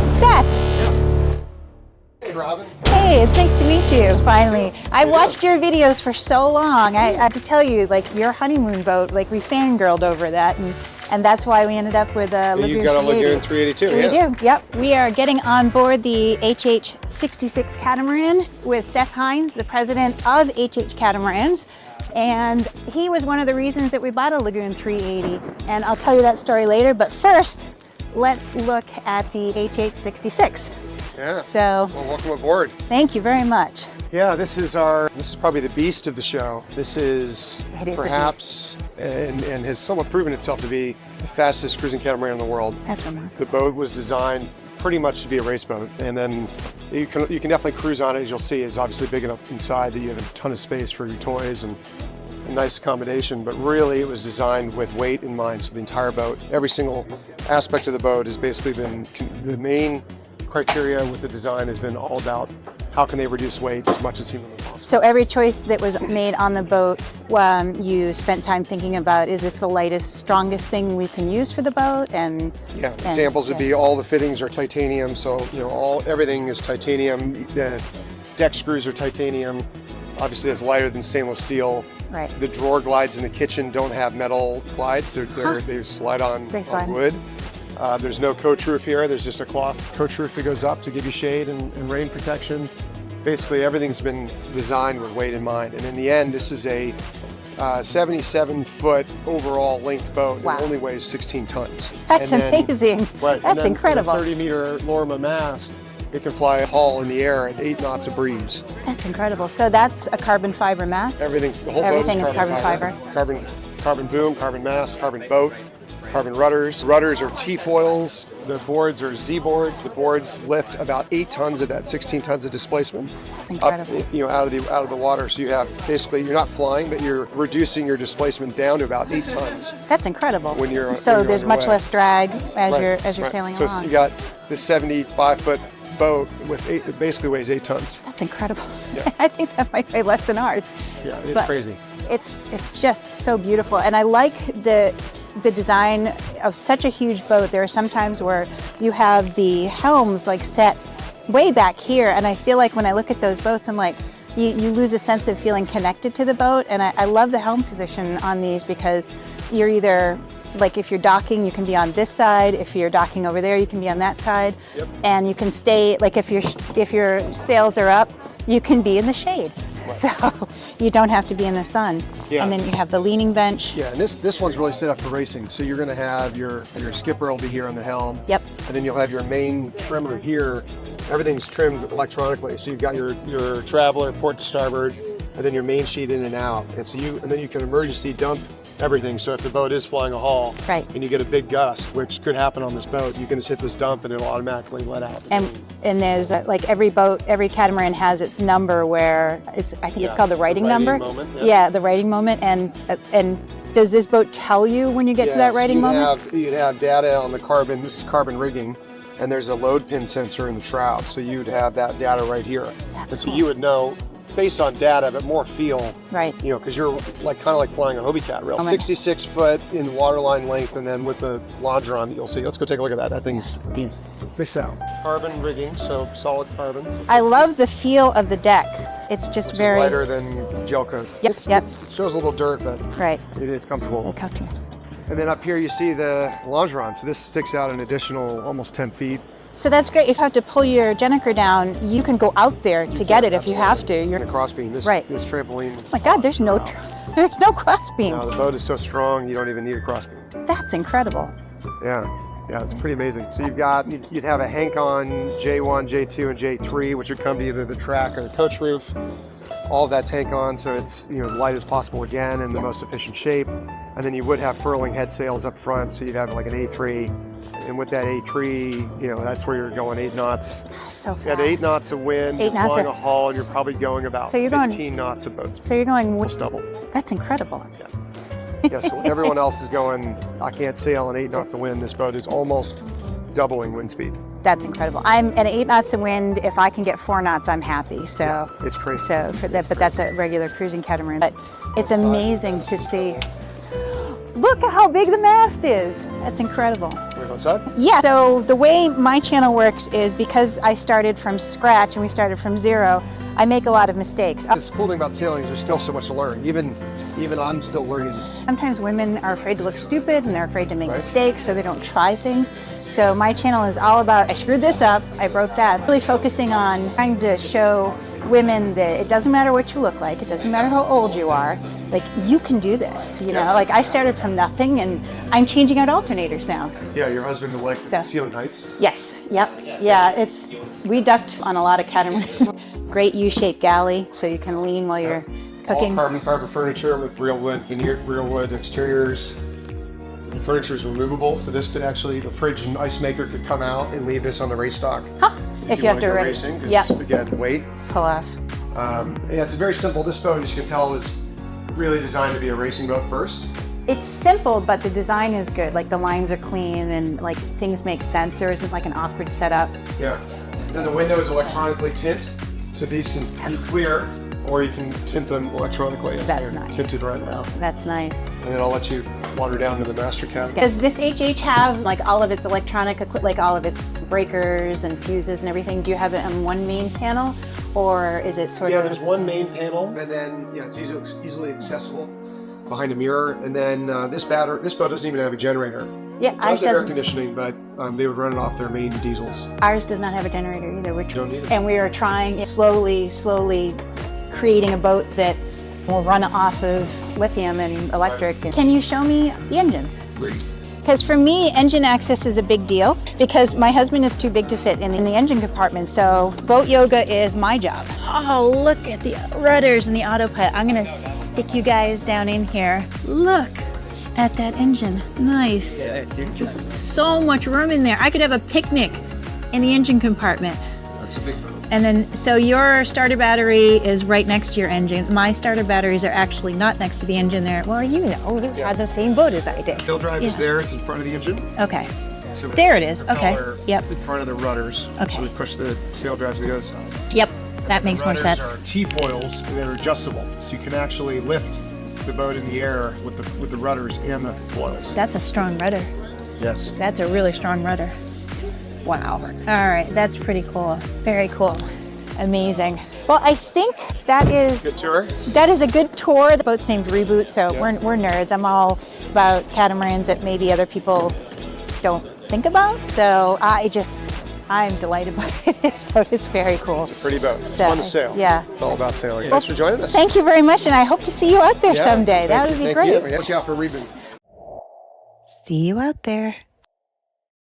Seth. Hey, Robin. Hey, it's nice to meet you, finally. I watched your videos for so long. I have to tell you, like, your honeymoon boat, like, we fangirled over that, and that's why we ended up with a Lagoon 380. You got a Lagoon 382, We do, yep. We are getting on board the HH 66 Catamaran with Seth Hynes, the president of HH Catamarans, and he was one of the reasons that we bought a Lagoon 380, and I'll tell you that story later, but first, let's look at the HH 66. Yeah. So, well, welcome aboard. Thank you very much. Yeah, this is probably the beast of the show. This is perhaps, and has somewhat proven itself to be the fastest cruising catamaran in the world. That's remarkable. The boat was designed pretty much to be a race boat, and then you can definitely cruise on it. As you'll see, it's obviously big enough inside that you have a ton of space for your toys and a nice accommodation, but really it was designed with weight in mind. So the entire boat, every single aspect of the boat has basically been, the main criteria with the design has been all about how can they reduce weight as much as humanly possible. So every choice that was made on the boat, you spent time thinking about, is this the lightest, strongest thing we can use for the boat? And examples would be all the fittings are titanium, so everything is titanium. The deck screws are titanium. Obviously, it's lighter than stainless steel. Right. The drawer glides in the kitchen don't have metal glides; they slide on wood. There's no coach roof here. There's just a cloth coach roof that goes up to give you shade and rain protection. Basically, everything's been designed with weight in mind. And in the end, this is a 77-foot overall length boat that only weighs 16 tons. That's amazing. Right. That's incredible. 30-meter Lorma mast. It can fly a hull in the air at 8 knots of breeze. That's incredible. So that's a carbon fiber mast? The whole boat is carbon fiber. Carbon boom, carbon mast, carbon boat. Carbon rudders. Rudders are T-foils. The boards are Z-boards. The boards lift about 8 tons of that 16 tons of displacement. That's incredible. Up, out of the water. So you have basically, you're not flying, but you're reducing your displacement down to about 8 tons. That's incredible. When you're there's much less drag as you're sailing along. So you got this 75-foot boat it basically weighs 8 tons. That's incredible. Yeah. I think that might weigh less than ours. Yeah, it's crazy. It's just so beautiful, and I like the design of such a huge boat. There are some times where you have the helms like set way back here, and I feel like when I look at those boats, I'm like, you lose a sense of feeling connected to the boat. And I love the helm position on these because you're either, like, if you're docking, you can be on this side. If you're docking over there, you can be on that side. Yep. And you can stay, like, if your sails are up, you can be in the shade. So you don't have to be in the sun. Yeah. And then you have the leaning bench. Yeah, and this one's really set up for racing. So you're going to have your skipper will be here on the helm. Yep. And then you'll have your main trimmer here. Everything's trimmed electronically. So you've got your traveler, port to starboard, and then your main sheet in and out. And then you can emergency dump everything. So if the boat is flying a haul, and you get a big gust, which could happen on this boat, you can just hit this dump and it'll automatically let out. And there's like every boat, every catamaran has its number where I think it's called the righting number. Moment, yeah, the righting moment. And does this boat tell you when you get to that righting moment? You'd have data on the carbon. This is carbon rigging, and there's a load pin sensor in the shroud. So you'd have that data right here. That's cool. You would know based on data, but more feel. Right. Because you're kind of like flying a Hobie Cat rail. 66 foot in waterline length, and then with the longeron, you'll see. Let's go take a look at that. That thing's fixed out. Carbon rigging, so solid carbon. I love the feel of the deck. It's just Which is lighter than gel coat. Yep. It shows a little dirt, but it is comfortable. Very comfortable. And then up here you see the longeron. So this sticks out an additional almost 10 feet. So that's great. If you have to pull your Gennaker down, you can go out there to get it if you have to. You're in a crossbeam. This trampoline. Oh my God, there's no crossbeam. No, the boat is so strong you don't even need a crossbeam. That's incredible. Yeah, it's pretty amazing. So you'd have a Hank on J1, J2, and J3, which would come to either the track or the coach roof. All of that's Hank on, so it's as light as possible again in the most efficient shape. And then you would have furling head sails up front, so you'd have like an A3. And with that A3, that's where you're going 8 knots. So fast. You had 8 knots of wind, you're flying a hull, and you're probably going about 15 knots of boat speed. So you're going almost double. That's incredible. Yeah, so when everyone else is going, I can't sail on 8 knots of wind, this boat is almost doubling wind speed. That's incredible. I'm at 8 knots of wind. If I can get 4 knots, I'm happy. So yeah, it's crazy. So but that's a regular cruising catamaran. But it's amazing to see. Look at how big the mast is. That's incredible. What's that? Yeah, so the way my channel works is because I started from scratch and we started from zero, I make a lot of mistakes. The cool thing about sailing is there's still so much to learn. Even I'm still learning. Sometimes women are afraid to look stupid and they're afraid to make mistakes, so they don't try things. So my channel is all about, I screwed this up, I broke that. Really focusing on trying to show women that it doesn't matter what you look like, it doesn't matter how old you are, like you can do this, you know? Like I started from nothing and I'm changing out alternators now. Yeah, your husband will like ceiling heights. Yes, yep. Yeah, we ducked on a lot of catamarans. Great U-shaped galley, so you can lean while you're cooking. All carbon fiber furniture with real wood, veneered real wood exteriors. The furniture is removable, so this could actually, the fridge and ice maker could come out and leave this on the race dock. Huh. If you have to go racing, because again, the weight. Pull off. Yeah, it's very simple. This boat, as you can tell, was really designed to be a racing boat first. It's simple, but the design is good. Like the lines are clean and like things make sense. There isn't like an awkward setup. Yeah. And the windows electronically tint, so these can be clear, or you can tint them electronically. That's nice. Tinted right now. That's nice. And then I'll let you wander down to the master cabin. Does this HH have like all of its electronic equipment, like all of its breakers and fuses and everything? Do you have it on one main panel, or is it sort of? Yeah, there's one main panel, and then it's easily accessible behind a mirror. And then this boat doesn't even have a generator. Yeah, ours does have air conditioning, but they would run it off their main diesels. Ours does not have a generator either. You don't need it. And we are trying slowly creating a boat that will run off of lithium and electric. Right. Can you show me the engines? Great. Because for me, engine access is a big deal because my husband is too big to fit in the engine compartment. So boat yoga is my job. Oh, look at the rudders and the autopilot. I'm gonna stick you guys down in here. Look at that engine. Nice. So much room in there. I could have a picnic in the engine compartment. That's a big boat. And then, so your starter battery is right next to your engine. My starter batteries are actually not next to the engine there. Well, you had the same boat as I did. Tail drive is there, it's in front of the engine. Okay. So there it is, okay. Yep. In front of the rudders. Okay. So we push the sail drive to the other side. Yep, that makes more sense. The rudders are T-foils, and they're adjustable. So you can actually lift the boat in the air with the rudders and the foils. That's a strong rudder. Yes. That's a really strong rudder. Wow. All right, that's pretty cool. Very cool. Amazing. Well, I think that is good tour. That is a good tour. The boat's named Reboot, so we're nerds. I'm all about catamarans that maybe other people don't think about. So I'm delighted by this boat. It's very cool. It's a pretty boat. It's fun to sail. Yeah. It's all about sailing. Thanks for joining us. Thank you very much, and I hope to see you out there someday. That would be great. Thank you. Look out for Reboot. See you out there.